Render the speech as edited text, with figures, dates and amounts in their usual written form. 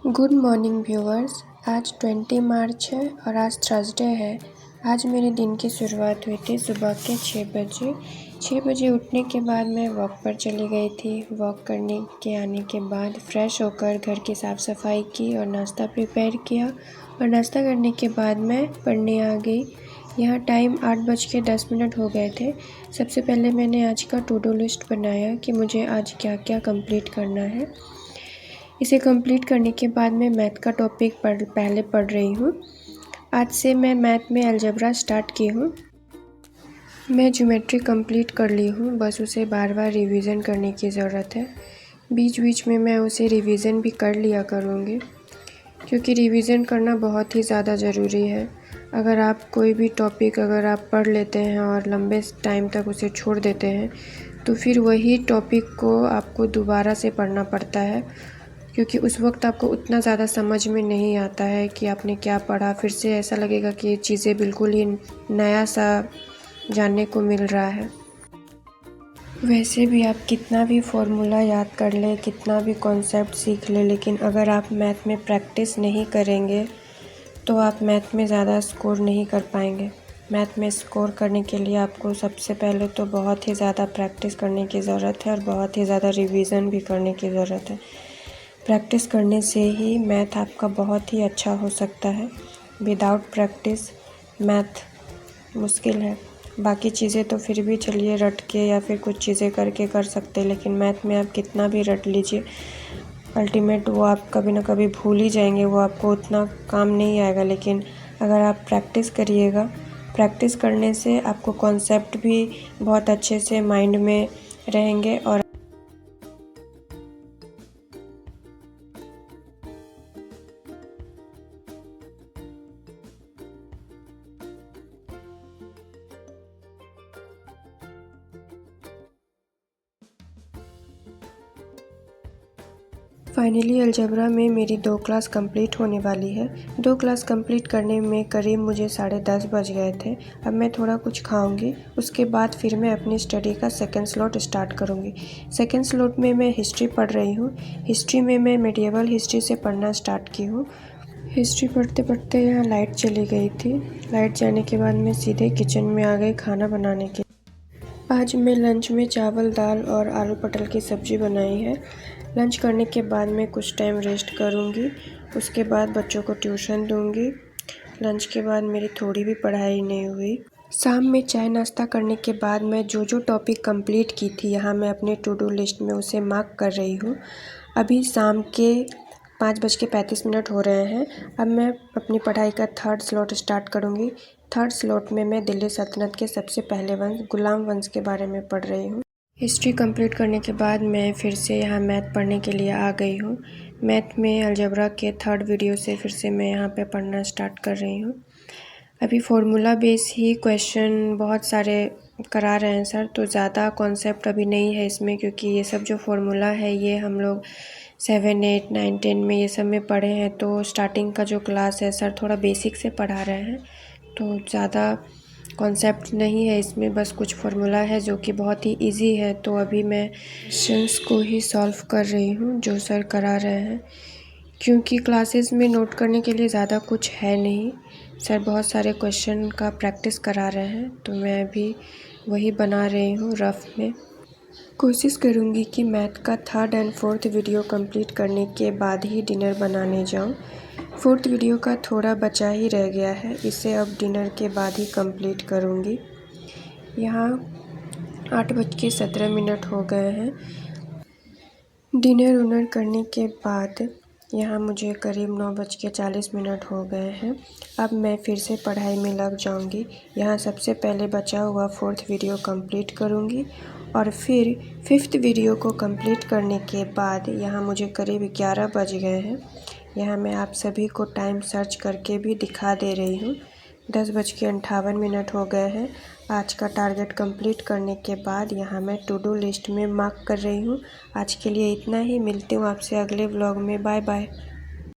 Good morning viewers. आज 20 मार्च है और आज थर्सडे है। आज मेरे दिन की शुरुआत हुई थी सुबह के 6 बजे। 6 बजे उठने के बाद मैं वॉक पर चली गई थी। वॉक करने के आने के बाद फ्रेश होकर घर की साफ़ सफाई की और नाश्ता प्रिपेयर किया और नाश्ता करने के बाद मैं पढ़ने आ गई। यहाँ टाइम 8:10 हो गए थे। सबसे पहले मैंने आज का टू डू लिस्ट बनाया कि मुझे आज क्या क्या कंप्लीट करना है। इसे कंप्लीट करने के बाद मैं मैथ का टॉपिक पहले पढ़ रही हूँ। आज से मैं मैथ में अलजेब्रा स्टार्ट की हूँ। मैं ज्योमेट्री कंप्लीट कर ली हूँ, बस उसे बार बार रिवीजन करने की ज़रूरत है। बीच बीच में मैं उसे रिवीजन भी कर लिया करूँगी, क्योंकि रिवीजन करना बहुत ही ज़्यादा ज़रूरी है। अगर आप कोई भी टॉपिक अगर आप पढ़ लेते हैं और लंबे टाइम तक उसे छोड़ देते हैं तो फिर वही टॉपिक को आपको दोबारा से पढ़ना पड़ता है, क्योंकि उस वक्त आपको उतना ज़्यादा समझ में नहीं आता है कि आपने क्या पढ़ा। फिर से ऐसा लगेगा कि ये चीज़ें बिल्कुल ही नया सा जानने को मिल रहा है। वैसे भी आप कितना भी फॉर्मूला याद कर ले, कितना भी कॉन्सेप्ट सीख ले, लेकिन अगर आप मैथ में प्रैक्टिस नहीं करेंगे तो आप मैथ में ज़्यादा स्कोर नहीं कर पाएंगे। मैथ में स्कोर करने के लिए आपको सबसे पहले तो बहुत ही ज़्यादा प्रैक्टिस करने की ज़रूरत है और बहुत ही ज़्यादा रिवीजन भी करने की ज़रूरत है। प्रैक्टिस करने से ही मैथ आपका बहुत ही अच्छा हो सकता है। विदाउट प्रैक्टिस मैथ मुश्किल है। बाकी चीज़ें तो फिर भी चलिए रट के या फिर कुछ चीज़ें करके कर सकते हैं, लेकिन मैथ में आप कितना भी रट लीजिए, अल्टीमेट वो आप कभी ना कभी भूल ही जाएंगे, वो आपको उतना काम नहीं आएगा। लेकिन अगर आप प्रैक्टिस करिएगा, प्रैक्टिस करने से आपको कॉन्सेप्ट भी बहुत अच्छे से माइंड में रहेंगे। और फाइनली अलजेब्रा में मेरी 2 क्लास कंप्लीट होने वाली है। 2 क्लास कंप्लीट करने में करीब मुझे 10:30 बज गए थे। अब मैं थोड़ा कुछ खाऊंगी, उसके बाद फिर मैं अपनी स्टडी का सेकंड स्लॉट स्टार्ट करूंगी। सेकंड स्लॉट में मैं हिस्ट्री पढ़ रही हूँ। हिस्ट्री में मैं मेडिएवल हिस्ट्री से पढ़ना स्टार्ट की हूँ। हिस्ट्री पढ़ते पढ़ते यहाँ लाइट चली गई थी। लाइट जाने के बाद मैं सीधे किचन में आ गई खाना बनाने के। आज मैं लंच में चावल, दाल और आलू पटल की सब्ज़ी बनाई है। लंच करने के बाद मैं कुछ टाइम रेस्ट करूँगी, उसके बाद बच्चों को ट्यूशन दूँगी। लंच के बाद मेरी थोड़ी भी पढ़ाई नहीं हुई। शाम में चाय नाश्ता करने के बाद मैं जो जो टॉपिक कंप्लीट की थी यहाँ मैं अपने टू डू लिस्ट में उसे मार्क कर रही हूँ। अभी शाम के 5:35 हो रहे हैं। अब मैं अपनी पढ़ाई का थर्ड स्लॉट स्टार्ट करूँगी। थर्ड स्लॉट में मैं दिल्ली सल्तनत के सबसे पहले वंश गुलाम वंश के बारे में पढ़ रही हूँ। हिस्ट्री कंप्लीट करने के बाद मैं फिर से यहाँ मैथ पढ़ने के लिए आ गई हूँ। मैथ में अलजेब्रा के थर्ड वीडियो से फिर से मैं यहाँ पे पढ़ना स्टार्ट कर रही हूँ। अभी फॉर्मूला बेस ही क्वेश्चन बहुत सारे करा रहे हैं सर, तो ज़्यादा कॉन्सेप्ट अभी नहीं है इसमें, क्योंकि ये सब जो फॉर्मूला है ये हम लोग 7, 8, 9, 10 में ये सब में पढ़े हैं। तो स्टार्टिंग का जो क्लास है सर थोड़ा बेसिक से पढ़ा रहे हैं, तो ज़्यादा कॉन्सेप्ट नहीं है इसमें, बस कुछ फार्मूला है जो कि बहुत ही इजी है। तो अभी मैं क्वेश्चंस को ही सॉल्व कर रही हूँ जो सर करा रहे हैं, क्योंकि क्लासेस में नोट करने के लिए ज़्यादा कुछ है नहीं। सर बहुत सारे क्वेश्चन का प्रैक्टिस करा रहे हैं, तो मैं अभी वही बना रही हूँ रफ में। कोशिश करूँगी कि मैथ का third and fourth video complete करने के बाद ही डिनर बनाने जाऊँ। फोर्थ वीडियो का थोड़ा बचा ही रह गया है, इसे अब डिनर के बाद ही कंप्लीट करूँगी। यहाँ 8:17 हो गए हैं। डिनर उनर करने के बाद यहाँ मुझे करीब 9:40 हो गए हैं। अब मैं फिर से पढ़ाई में लग जाऊँगी। यहाँ सबसे पहले बचा हुआ फोर्थ वीडियो कंप्लीट करूँगी और फिर फिफ्थ वीडियो को कंप्लीट करने के बाद यहाँ मुझे करीब 11 बज गए हैं। यहाँ मैं आप सभी को टाइम सर्च करके भी दिखा दे रही हूँ। 10:58 हो गए हैं। आज का टारगेट कंप्लीट करने के बाद यहाँ मैं टू डू लिस्ट में मार्क कर रही हूँ। आज के लिए इतना ही, मिलती हूँ आपसे अगले व्लॉग में। Bye bye.